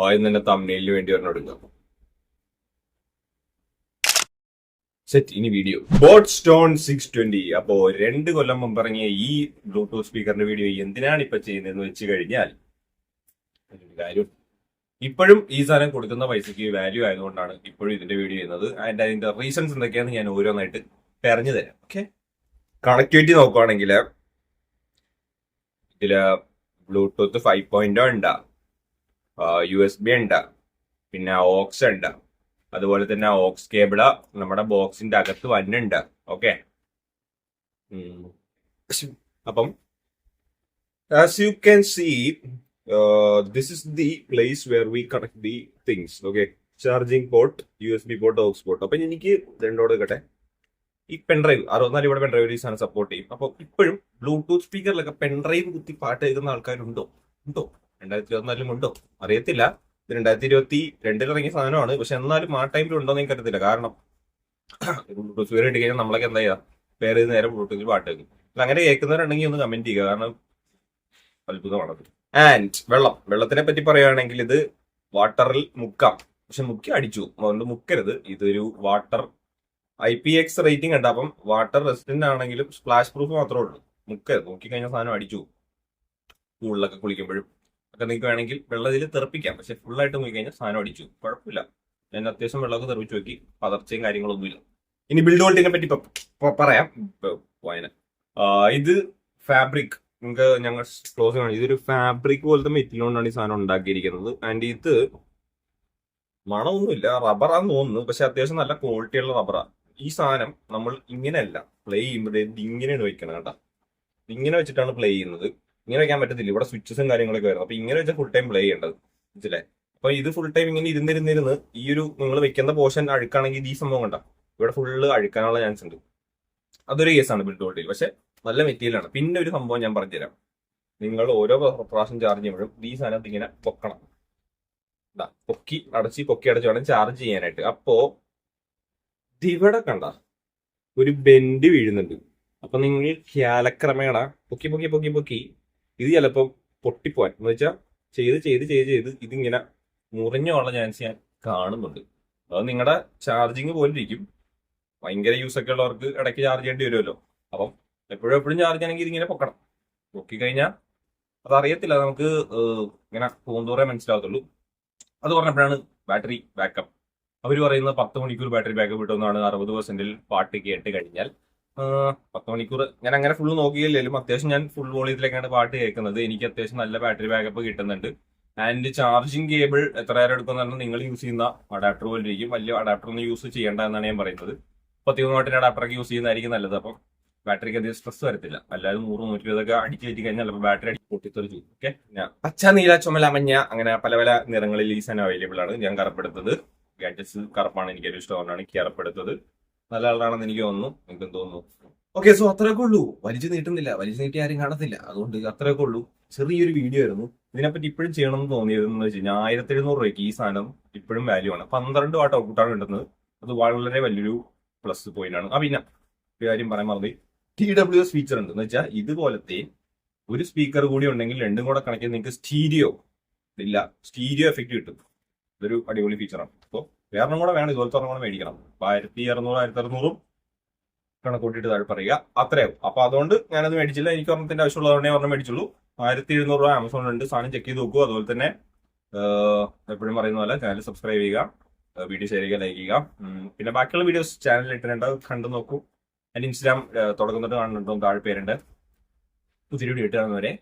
ആദ്യം തന്നെ തമ്മിലിന് വേണ്ടി ഒരെണ്ണം എടുക്കാം. സെറ്റ്. ഇനി വീഡിയോ ബോട്ട് സ്റ്റോൺ 620. അപ്പോ 2 കൊല്ലം മുമ്പ് ഇറങ്ങിയ ഈ ബ്ലൂടൂത്ത് സ്പീക്കറിന്റെ വീഡിയോ എന്തിനാണ് ഇപ്പൊ ചെയ്യുന്നതെന്ന് വെച്ച് കഴിഞ്ഞാൽ കാര്യം ഇപ്പോഴും ഈ സാധനം കൊടുക്കുന്ന പൈസക്ക് വാല്യൂ ആയതുകൊണ്ടാണ് ഇപ്പോഴും ഇതിന്റെ വീഡിയോ ചെയ്യുന്നത്. ആൻഡ് അതിന്റെ റീസൺസ് എന്തൊക്കെയാണെന്ന് ഞാൻ ഓരോന്നായിട്ട് പറഞ്ഞു തരാം. ഓക്കെ, കണക്ടിവിറ്റി നോക്കുവാണെങ്കിൽ ഇതില് ബ്ലൂടൂത്ത് 5.0 ഉണ്ട്, USB ഉണ്ട്, പിന്നെ ഓക്സ് ഉണ്ട്, അതുപോലെ തന്നെ ഓക്സ് കേബിള് നമ്മുടെ ബോക്സിന്റെ അകത്ത് വന്നുണ്ട്. ഓക്കെ, അപ്പം as you can see this is the place where we connect the things. Okay, charging port, USB port, aux port. അപ്പൊ എനിക്ക് രണ്ടോട് കേട്ടെ, ഈ പെൻഡ്രൈവ് 64 ഇവിടെ പെൻഡ്രൈവ് ഈ സാധനം സപ്പോർട്ട് ചെയ്യും. അപ്പൊ ഇപ്പോഴും ബ്ലൂടൂത്ത് സ്പീക്കറിലൊക്കെ പെൻഡ്രൈവ് കുത്തി പാട്ട് കേൾക്കുന്ന ആൾക്കാരുണ്ടോ? 2024 ഉണ്ടോ അറിയത്തില്ല. 2022 ഇറങ്ങിയ സാധനമാണ്. പക്ഷെ എന്നാലും ആ ടൈമിൽ ഉണ്ടോ എന്ന് എനിക്കറിയത്തില്ല. കാരണം ബ്ലൂടൂത്ത് സ്പീക്കർ ഇട്ട് കഴിഞ്ഞാൽ നമ്മളൊക്കെ എന്താ ചെയ്യാ, വേറെ നേരെ ബ്ലൂടൂത്തിൽ പാട്ട് കേൾക്കും. അങ്ങനെ കേൾക്കുന്നവരുണ്ടെങ്കിൽ ഒന്ന് കമന്റ് ചെയ്യുക, കാരണം അത്ഭുതമാണത്. ആൻഡ് വെള്ളത്തിനെ പറ്റി പറയുകയാണെങ്കിൽ ഇത് വാട്ടറിൽ മുക്കാം, പക്ഷെ മുക്കി അടിച്ചു, അതുകൊണ്ട് മുക്കരുത്. ഇതൊരു വാട്ടർ IPX റേറ്റിംഗ് ഉണ്ട്. അപ്പം വാട്ടർ റെസിസ്റ്റന്റ് ആണെങ്കിലും സ്പ്ലാഷ് പ്രൂഫ് മാത്രമേ ഉള്ളൂ. മുക്കരുത്, നോക്കിക്കഴിഞ്ഞാൽ സാധനം അടിച്ചു. പൂളിലൊക്കെ കുളിക്കുമ്പോഴും ഒക്കെ നിങ്ങൾക്ക് വേണമെങ്കിൽ വെള്ളത്തിൽ തെറിപ്പിക്കാം, പക്ഷെ ഫുള്ളായിട്ട് നോക്കിക്കഴിഞ്ഞാൽ സാധനം അടിച്ചു. കുഴപ്പമില്ല, ഞാൻ അത്യാവശ്യം വെള്ളമൊക്കെ തെറിപ്പിച്ച് നോക്കി, പതർച്ചയും കാര്യങ്ങളൊന്നുമില്ല. ഇനി ബിൽഡ് ക്വാളിറ്റിനെ പറ്റി പറയാം. വായന ഇത് ഫാബ്രിക്, നിങ്ങൾക്ക് ഞങ്ങൾ ക്ലോസ് കാണും. ഇതൊരു ഫാബ്രിക് പോലത്തെ മെറ്റീരിയൽ ഈ സാധനം ഉണ്ടാക്കിയിരിക്കുന്നത്. ആൻഡ് ഇത് മണമൊന്നുമില്ല, റബ്ബറാന്ന് തോന്നുന്നു, പക്ഷെ അത്യാവശ്യം നല്ല ക്വാളിറ്റിയുള്ള റബ്ബറാണ്. ഈ സാധനം നമ്മൾ ഇങ്ങനെയല്ല പ്ലേ ചെയ്യുമ്പോൾ ഇങ്ങനെയാണ് വെക്കണം കേട്ടോ. ഇങ്ങനെ വെച്ചിട്ടാണ് പ്ലേ ചെയ്യുന്നത്. ഇങ്ങനെ വെക്കാൻ പറ്റത്തില്ല, ഇവിടെ സ്വിച്ചസും കാര്യങ്ങളൊക്കെ വരുന്നത്. അപ്പൊ ഇങ്ങനെ വെച്ചാൽ ഫുൾ ടൈം പ്ലേ ചെയ്യേണ്ടത്, മനസ്സിലെ. അപ്പൊ ഇത് ഫുൾ ടൈം ഇങ്ങനെ ഇരുന്നിരുന്നിരുന്ന് ഈ ഒരു നിങ്ങൾ വെക്കുന്ന പോർഷൻ അഴുക്കാണെങ്കിൽ ഈ സംഭവം കണ്ട ഇവിടെ ഫുള്ള് അഴുക്കാനുള്ള ചാൻസ് ഉണ്ട്. അതൊരു കേസാണ് ബിൽഡ് ക്വാളിറ്റിയിൽ. പക്ഷെ നല്ല മെറ്റീരിയലാണ്. പിന്നെ ഒരു സംഭവം ഞാൻ പറഞ്ഞുതരാം. നിങ്ങൾ ഓരോ പ്രാവശ്യം ചാർജ് ചെയ്യുമ്പോഴും ഈ സാധനത്ത് ഇങ്ങനെ പൊക്കണം. പൊക്കി അടച്ച് വേണം ചാർജ് ചെയ്യാനായിട്ട്. അപ്പോ ഇവിടെ കണ്ട ഒരു ബെൻഡ് വീഴുന്നുണ്ട്. അപ്പൊ നിങ്ങൾ കാലക്രമേണ പൊക്കി പൊക്കി പൊക്കി പൊക്കി ഇത് ചിലപ്പോ പൊട്ടിപ്പോവാൻ എന്ന് വെച്ചാൽ ചെയ്ത് ഇതിങ്ങനെ മുറിഞ്ഞുള്ള ചാൻസ് ഞാൻ കാണുന്നുണ്ട്. അത് നിങ്ങളുടെ ചാർജിങ് പോലെ ഇരിക്കും. ഭയങ്കര യൂസ് ഒക്കെ ഉള്ളവർക്ക് ഇടയ്ക്ക് ചാർജ് ചെയ്യേണ്ടി വരുമല്ലോ. അപ്പം എപ്പോഴും ചാർജ് ചെയ്യണമെങ്കിൽ ഇതിങ്ങനെ പൊക്കണം. പൊക്കി കഴിഞ്ഞാൽ അതറിയത്തില്ല, നമുക്ക് ഇങ്ങനെ പൂന്തോറേ മനസ്സിലാവത്തുള്ളൂ. അത് പറഞ്ഞപ്പോഴാണ് ബാറ്ററി ബാക്കപ്പ്. അവർ പറയുന്നത് 10 മണിക്കൂർ ബാറ്ററി ബാക്കപ്പ് കിട്ടുന്നതാണ് 60% പാട്ട് കേട്ട് കഴിഞ്ഞാൽ. 10 മണിക്കൂർ ഞാൻ അങ്ങനെ ഫുള്ള് നോക്കിയില്ലെങ്കിലും അത്യാവശ്യം ഞാൻ ഫുൾ വോളിയത്തിലേക്കാണ് പാട്ട് കേൾക്കുന്നത്. എനിക്ക് അത്യാവശ്യം നല്ല ബാറ്ററി ബാക്കപ്പ് കിട്ടുന്നുണ്ട്. ആൻഡ് ചാർജിങ് കേബിൾ എത്ര നേരം എടുക്കുന്നുണ്ടെന്ന് നിങ്ങൾ യൂസ് ചെയ്യുന്ന അഡാപ്റ്റർ പോലെ ഇരിക്കും. വലിയ അഡാപ്റ്റർ ഒന്നും യൂസ് ചെയ്യേണ്ട എന്നാണ് ഞാൻ പറയുന്നത്. 13 വാട്ടിന്റെ അഡാപ്റ്ററൊക്കെ യൂസ് ചെയ്യുന്നതായിരിക്കും നല്ലത്. അപ്പം ബാറ്ററിക്ക് അധികം സ്ട്രെസ് വരത്തില്ല. അല്ലാതെ 100-120 അടിച്ചു കയറ്റി കഴിഞ്ഞാൽ ബാറ്ററി പൊട്ടിത്തെറിച്ചു. ഓക്കെ, പച്ച, നീല, ചുമല, മഞ്ഞ അങ്ങനെ പല നിറങ്ങളിൽ ഈ സാധനം അവൈലബിൾ ആണ്. ഞാൻ കറപ്പെടുത്തത് ഗാഡ്ജറ്റ്സ് കറുപ്പാണ്, എനിക്കൊരു ഇഷ്ടമാണ് കറപ്പെടുത്തത്. നല്ല ആളാണെന്ന് എനിക്ക് തോന്നുന്നു, എനിക്കും തോന്നുന്നു. ഓക്കെ, സോ അത്രയൊക്കെ ഉള്ളൂ. വലിച്ചു നീട്ടി ആരും കാണത്തില്ല. അതുകൊണ്ട് അത്രയൊക്കെ ഉള്ളൂ. ചെറിയൊരു വീഡിയോ ആയിരുന്നു. ഇതിനെപ്പറ്റി ഇപ്പോഴും ചെയ്യണമെന്ന് തോന്നിയതെന്ന് വെച്ച് കഴിഞ്ഞാൽ 1700 രൂപയ്ക്ക് ഈ സാധനം ഇപ്പോഴും വാല്യൂ ആണ്. 12 വാട്ട് ഔട്ട്പുട്ടാണ് കിട്ടുന്നത്. അത് വളരെ വലിയൊരു പ്ലസ് പോയിന്റ് ആണ്. പിന്നെ ഒരു കാര്യം പറയാൻ മറന്നു, TWS ഫീച്ചർ ഉണ്ട്. എന്ന് വെച്ചാൽ ഇതുപോലത്തെ ഒരു സ്പീക്കർ കൂടി ഉണ്ടെങ്കിൽ രണ്ടും കൂടെ കണക്ട് ചെയ്ത് നിങ്ങൾക്ക് സ്റ്റീരിയോ എഫക്ട് കിട്ടും. ഇതൊരു അടിപൊളി ഫീച്ചറാണ്. അപ്പോൾ വേറെ കൂടെ വേണം, ഇതുപോലത്തെ കൂടെ മേടിക്കണം. 1600 1600 കണക്കൂട്ടിയിട്ട് താഴെ പറയുക, അത്രയാവും. അപ്പൊ അതുകൊണ്ട് ഞാനത് മേടിച്ചില്ല. എനിക്ക് ഒരെണ്ണത്തിന്റെ ആവശ്യമുള്ളതുകൊണ്ടേ ഒരെണ്ണം മേടിച്ചുള്ളൂ. 1700 രൂപ ആമസോണിലുണ്ട്. സാധനം ചെക്ക് ചെയ്ത് നോക്കൂ. അതുപോലെ തന്നെ എപ്പോഴും പറയുന്ന പോലെ ചാനൽ സബ്സ്ക്രൈബ് ചെയ്യുക, വീഡിയോ ഷെയർ ചെയ്യുക, ലൈക്ക് ചെയ്യുക. പിന്നെ ബാക്കിയുള്ള വീഡിയോസ് ചാനലിൽ ഇട്ടിട്ടുണ്ട്, കണ്ടു നോക്കൂ. എൻ്റെ ഇൻസ്റ്റാഗ്രാം തുടക്കം തൊട്ട് കാണുന്നുണ്ടോ, താഴെ പേരുണ്ട്. പുതിയ വീഡിയോ ഇട്ട് കാണുന്നവരെ.